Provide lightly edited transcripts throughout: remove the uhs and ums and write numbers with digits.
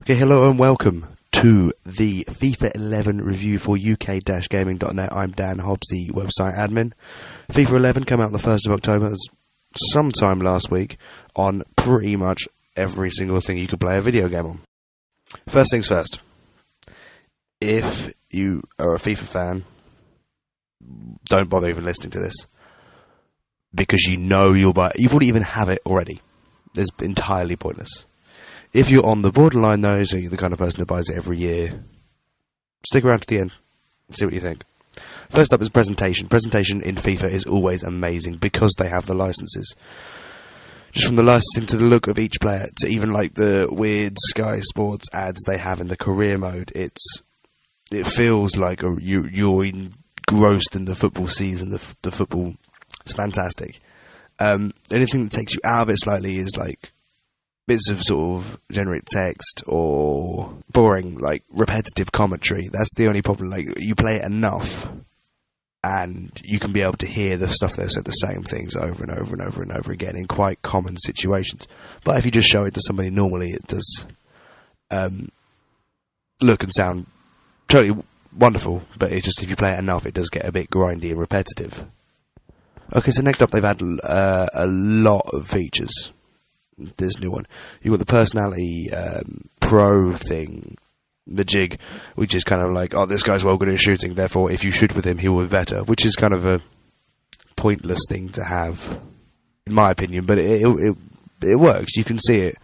Okay, hello and welcome to the FIFA 11 review for uk-gaming.net. I'm Dan Hobbs, the website admin. FIFA 11 came out on the 1st of October, sometime last week, on pretty much every single thing you could play a video game on. First things first, if you are a FIFA fan, don't bother even listening to this, because you know you probably even have it already. It's entirely pointless. If you're on the borderline though, so you're the kind of person who buys it every year, stick around to the end and see what you think. First up is presentation. Presentation in FIFA is always amazing because they have the licenses. Just from the licensing to the look of each player, to even like the weird Sky Sports ads they have in the career mode, it feels like you're engrossed in the football season, the football. It's fantastic. Anything that takes you out of it slightly is like bits of sort of generic text or boring, like repetitive commentary. That's the only problem. Like, you play it enough and you can be able to hear the stuff they've said the same things over and over and over and over again in quite common situations. But if you just show it to somebody normally, it does look and sound totally wonderful, but it's just, if you play it enough, it does get a bit grindy and repetitive. Okay, so next up, they've had a lot of features. This new one, you've got the personality pro thing, the jig, which is kind of like, oh, this guy's well good at shooting, therefore if you shoot with him he will be better, which is kind of a pointless thing to have, in my opinion, but it works. You can see it.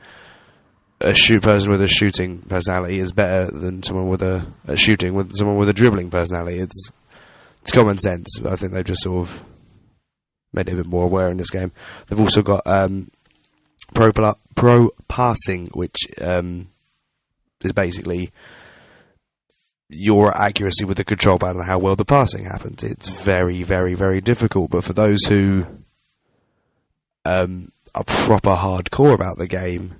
A person with a shooting personality is better than someone with a shooting with someone with a dribbling personality. It's common sense. I think they've just sort of made it a bit more aware in this game. They've also got pro passing, which is basically your accuracy with the control pad and how well the passing happens. It's very, very, very difficult, but for those who are proper hardcore about the game,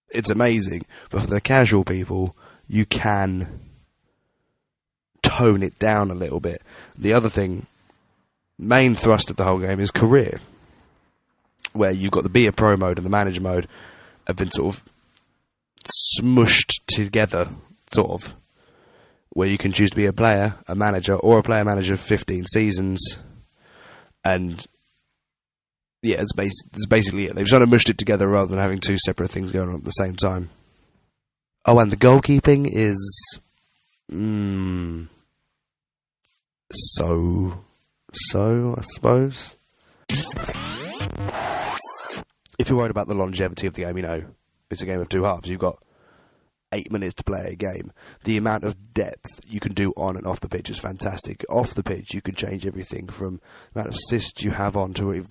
it's amazing. But for the casual people, you can tone it down a little bit. The other thing, main thrust of the whole game, is career, where you've got the Be a Pro mode and the Manager mode have been sort of smushed together, sort of, where you can choose to be a player, a manager, or a player-manager of 15 seasons, and yeah, it's basically it. They've sort of mushed it together rather than having two separate things going on at the same time. Oh, and the goalkeeping is so, I suppose. If you're worried about the longevity of the game, you know, it's a game of two halves. You've got 8 minutes to play a game. The amount of depth you can do on and off the pitch is fantastic. Off the pitch, you can change everything from the amount of assists you have on to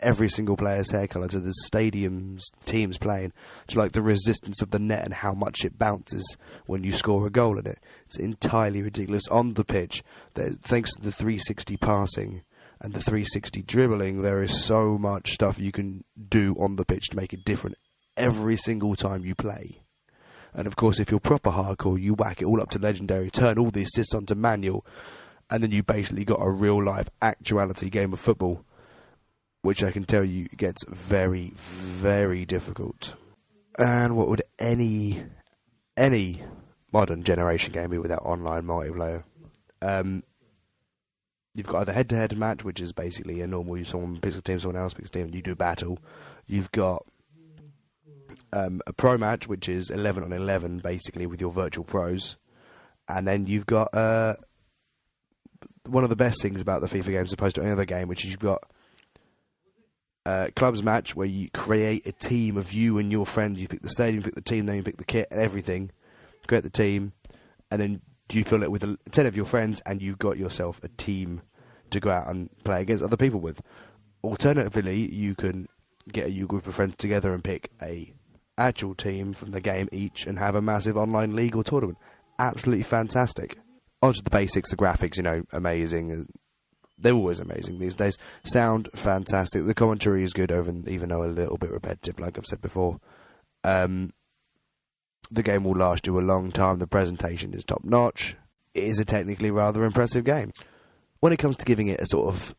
every single player's hair colour, to the stadiums, teams playing, to like the resistance of the net and how much it bounces when you score a goal in it. It's entirely ridiculous. On the pitch, thanks to the 360 passing and the 360 dribbling, there is so much stuff you can do on the pitch to make it different every single time you play. And of course, if you're proper hardcore, you whack it all up to legendary, turn all the assists onto manual, and then you basically got a real-life actuality game of football, which I can tell you gets very, very difficult. And what would any modern generation game be without online multiplayer? You've got either head-to-head match, which is basically a normal, someone picks a team, someone else picks a team, and you do battle. You've got a pro match, which is 11 on 11, basically, with your virtual pros. And then you've got one of the best things about the FIFA game, as opposed to any other game, which is you've got clubs match, where you create a team of you and your friends. You pick the stadium, you pick the team, then you pick the kit and everything. Create the team, and then you fill it with 10 of your friends, and you've got yourself a team to go out and play against other people with. Alternatively, you can get a group of friends together and pick a actual team from the game each and have a massive online league or tournament. Absolutely fantastic. On to the basics, the graphics, you know, amazing. They're always amazing these days. Sound fantastic. The commentary is good, even though a little bit repetitive, like I've said before. The game will last you a long time. The presentation is top notch. It is a technically rather impressive game. When it comes to giving it a sort of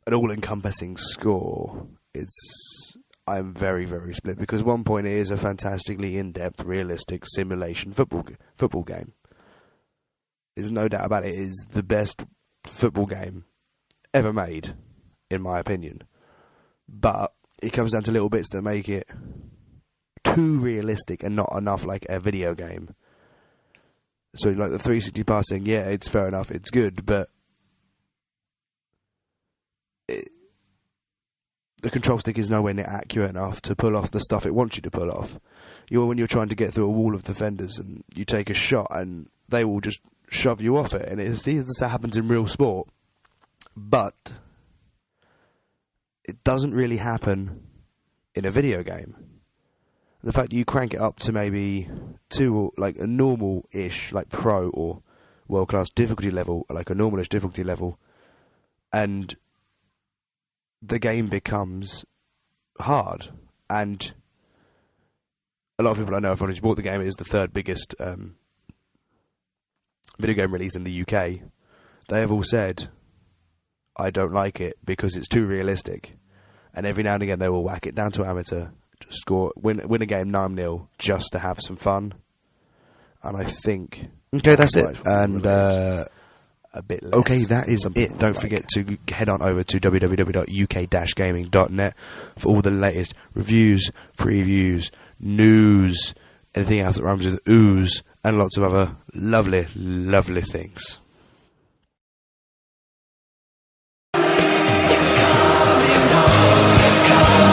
an all-encompassing score, I'm very, very split, because 1 point it is a fantastically in-depth, realistic simulation football game. There's no doubt about it. It is the best football game ever made, in my opinion. But it comes down to little bits that make it too realistic and not enough like a video game. So like the 360 passing, yeah, it's fair enough, it's good, but the control stick is nowhere near accurate enough to pull off the stuff it wants you to pull off. When you're trying to get through a wall of defenders and you take a shot and they will just shove you off it, and this happens in real sport. But it doesn't really happen in a video game. The fact that you crank it up to maybe like a normal-ish, like pro or world-class difficulty level, like a normalish difficulty level, and the game becomes hard. And a lot of people I know who've bought the game, it is the third biggest video game release in the UK. They have all said, I don't like it because it's too realistic. And every now and again they will whack it down to amateur, just win a game 9-0 just to have some fun. And I think... Okay, that's it. And a bit less. Okay, that is it. Don't forget to head on over to www.uk-gaming.net for all the latest reviews, previews, news, anything else that rhymes with ooze, and lots of other lovely, lovely things. It's coming home, it's coming